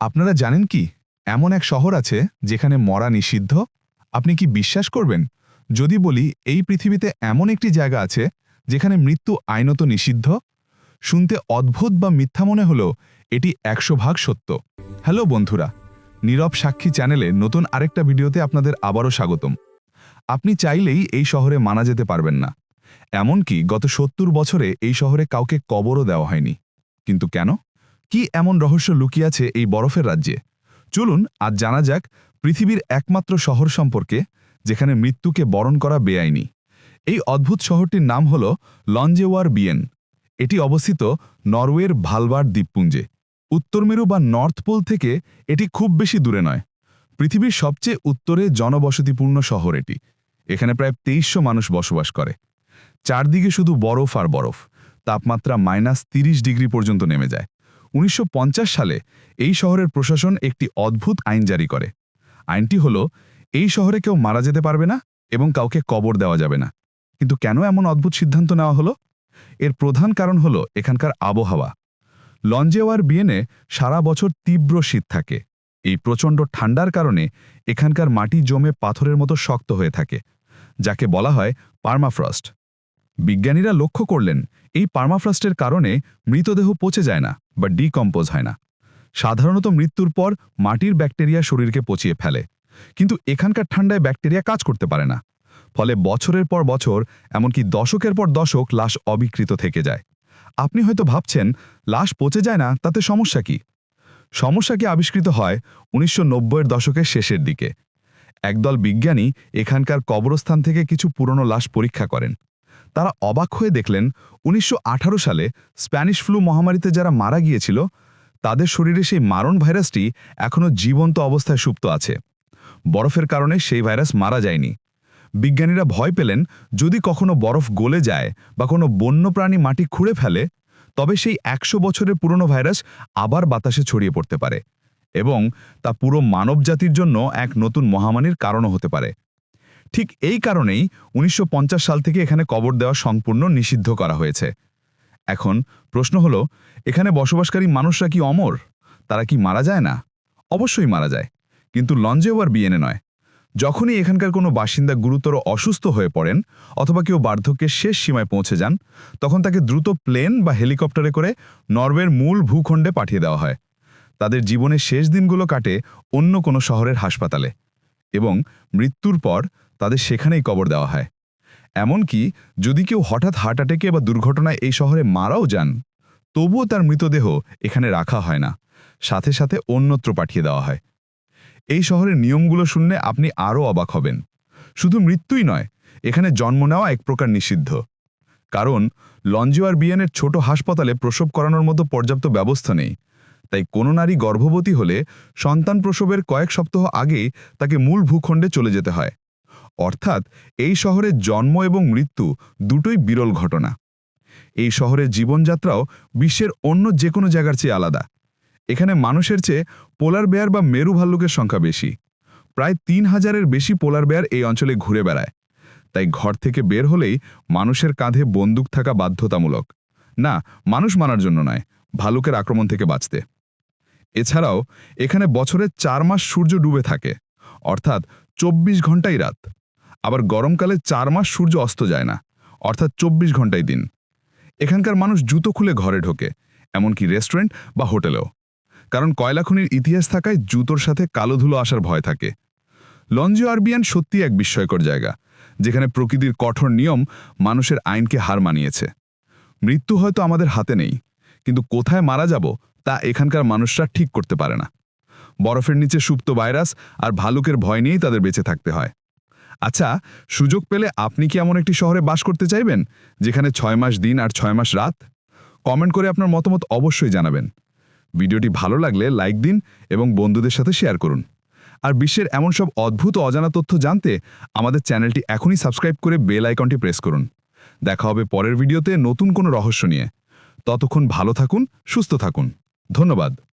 আপনারা জানেন কি এমন এক শহর আছে যেখানে মরা নিষিদ্ধ? আপনি কি বিশ্বাস করবেন যদি বলি এই পৃথিবীতে এমন একটি জায়গা আছে যেখানে মৃত্যু আইনত নিষিদ্ধ? শুনতে অদ্ভুত বা মিথ্যা মনে হলেও এটি 100% সত্য। হ্যালো বন্ধুরা, নীরব সাক্ষী চ্যানেলে নতুন আরেকটা ভিডিওতে আপনাদের আবারও স্বাগতম। আপনি চাইলেই এই শহরে মারা যেতে পারবেন না। এমনকি গত 70 বছরে এই শহরে কাউকে কবরও দেওয়া হয়নি। কিন্তু কেন? কি এমন রহস্য লুকিয়ে আছে এই বরফের রাজ্যে? চলুন আজ জানা যাক পৃথিবীর একমাত্র শহর সম্পর্কে যেখানে মৃত্যুকে বরণ করা বেআইনি। এই অদ্ভুত শহরটির নাম হল লঞ্জেওয়ার বিয়েন। এটি অবস্থিত নরওয়ের ভালবার্ড দ্বীপপুঞ্জে। উত্তর মেরু বা নর্থ পোল থেকে এটি খুব বেশি দূরে নয়। পৃথিবীর সবচেয়ে উত্তরে জনবসতিপূর্ণ শহর এটি। এখানে প্রায় 2300 মানুষ বসবাস করে। চারদিকে শুধু বরফ আর বরফ। তাপমাত্রা -30 ডিগ্রি পর্যন্ত নেমে যায়। 1950 সালে এই শহরের প্রশাসন একটি অদ্ভুত আইন জারি করে। আইনটি হল এই শহরে কেউ মারা যেতে পারবে না এবং কাউকে কবর দেওয়া যাবে না। কিন্তু কেন এমন অদ্ভুত সিদ্ধান্ত নেওয়া হলো? এর প্রধান কারণ হল এখানকার আবহাওয়া। লঞ্জেওয়ার বিয়েনে সারা বছর তীব্র শীত থাকে। এই প্রচণ্ড ঠান্ডার কারণে এখানকার মাটি জমে পাথরের মতো শক্ত হয়ে থাকে, যাকে বলা হয় পার্মাফ্রস্ট। বিজ্ঞানীরা লক্ষ্য করলেন এই পার্মাফ্রস্টের কারণে মৃতদেহ পচে যায় না বা ডিকম্পোজ হয় না। সাধারণত মৃত্যুর পর মাটির ব্যাকটেরিয়া শরীরকে পচিয়ে ফেলে, কিন্তু এখানকার ঠান্ডায় ব্যাকটেরিয়া কাজ করতে পারে না। ফলে বছরের পর বছর, এমনকি দশকের পর দশক লাশ অবিকৃত থেকে যায়। আপনি হয়তো ভাবছেন লাশ পচে যায় না, তাতে সমস্যা কি? সমস্যা কি আবিষ্কৃত হয় 1990-এর দশকের শেষের দিকে। একদল বিজ্ঞানী এখানকার কবরস্থান থেকে কিছু পুরনো লাশ পরীক্ষা করেন। তারা অবাক হয়ে দেখলেন 1918 সালে স্প্যানিশ ফ্লু মহামারীতে যারা মারা গিয়েছিল তাদের শরীরে সেই মারণ ভাইরাসটি এখনও জীবন্ত অবস্থায় সুপ্ত আছে। বরফের কারণে সেই ভাইরাস মারা যায়নি। বিজ্ঞানীরা ভয় পেলেন যদি কখনো বরফ গলে যায় বা কোনো বন্যপ্রাণী মাটি খুঁড়ে ফেলে, তবে সেই 100 বছরের পুরনো ভাইরাস আবার বাতাসে ছড়িয়ে পড়তে পারে এবং তা পুরো মানবজাতির জন্য এক নতুন মহামারীর কারণও হতে পারে। ঠিক এই কারণেই 1950 সাল থেকে এখানে কবর দেওয়া সম্পূর্ণ নিষিদ্ধ করা হয়েছে। এখন প্রশ্ন হলো, এখানে বসবাসকারী মানুষরা কি অমর? তারা কি মারা যায় না? অবশ্যই মারা যায়, কিন্তু লঞ্জেওয়ার বিয়েনে নয়। যখনই এখানকার কোনো বাসিন্দা গুরুতর অসুস্থ হয়ে পড়েন অথবা কেউ বার্ধক্যের শেষ সীমায় পৌঁছে যান, তখন তাকে দ্রুত প্লেন বা হেলিকপ্টারে করে নরওয়ের মূল ভূখণ্ডে পাঠিয়ে দেওয়া হয়। তাদের জীবনের শেষ দিনগুলো কাটে অন্য কোনো শহরের হাসপাতালে এবং মৃত্যুর পর তাদের সেখানেই কবর দেওয়া হয়। এমনকি যদি কেউ হঠাৎ হার্ট অ্যাটাকে বা দুর্ঘটনায় এই শহরে মারাও যান, তবুও তার মৃতদেহ এখানে রাখা হয় না, সাথে সাথে অন্যত্র পাঠিয়ে দেওয়া হয়। এই শহরের নিয়মগুলো শুনলে আপনি আরও অবাক হবেন। শুধু মৃত্যুই নয়, এখানে জন্ম নেওয়া এক প্রকার নিষিদ্ধ। কারণ লঞ্জেওয়ার বিয়েনের ছোট হাসপাতালে প্রসব করানোর মতো পর্যাপ্ত ব্যবস্থা নেই। তাই কোনো নারী গর্ভবতী হলে সন্তান প্রসবের কয়েক সপ্তাহ আগেই তাকে মূল ভূখণ্ডে চলে যেতে হয়। অর্থাৎ এই শহরে জন্ম এবং মৃত্যু দুটোই বিরল ঘটনা। এই শহরের জীবনযাত্রাও বিশ্বের অন্য যে কোনো জায়গার চেয়ে আলাদা। এখানে মানুষের চেয়ে পোলার বেয়ার বা মেরু ভাল্লুকের সংখ্যা বেশি। প্রায় 3000-এর বেশি পোলার বেয়ার এই অঞ্চলে ঘুরে বেড়ায়। তাই ঘর থেকে বের হলেই মানুষের কাঁধে বন্দুক থাকা বাধ্যতামূলক। না, মানুষ মারার জন্য নয়, ভালুকের আক্রমণ থেকে বাঁচতে। এছাড়াও এখানে বছরে 4 মাস সূর্য ডুবে থাকে, অর্থাৎ 24 ঘন্টাই রাত। আবার গরমকালে 4 মাস সূর্য অস্ত যায় না, অর্থাৎ 24 ঘন্টাই দিন। এখানকার মানুষ জুতো খুলে ঘরে ঢোকে, এমনকি রেস্টুরেন্ট বা হোটেলেও। কারণ কয়লা খনির ইতিহাস থাকায় জুতোর সাথে কালো ধুলো আসার ভয় থাকে। লঞ্জেওয়ার বিয়েন সত্যি এক বিস্ময়কর জায়গা, যেখানে প্রকৃতির কঠোর নিয়ম মানুষের আইনকে হার মানিয়েছে। মৃত্যু হয়তো আমাদের হাতে নেই, কিন্তু কোথায় মারা যাব তা এখানকার মানুষরা ঠিক করতে পারে না। বরফের নিচে সুপ্ত ভাইরাস আর ভালুকের ভয় নিয়েই তাদের বেঁচে থাকতে হয়। আচ্ছা, সুযোগ পেলে আপনি কি এমন একটি শহরে বাস করতে চাইবেন যেখানে 6 মাস দিন আর 6 মাস রাত? কমেন্ট করে আপনার মতামত অবশ্যই জানাবেন। ভিডিওটি ভালো লাগলে লাইক দিন এবং বন্ধুদের সাথে শেয়ার করুন। আর বিশ্বের এমন সব অদ্ভুত অজানা তথ্য জানতে আমাদের চ্যানেলটি এখনই সাবস্ক্রাইব করে বেল আইকনটি প্রেস করুন। দেখা হবে পরের ভিডিওতে নতুন কোনো রহস্য নিয়ে। ততক্ষণ ভালো থাকুন, সুস্থ থাকুন। ধন্যবাদ।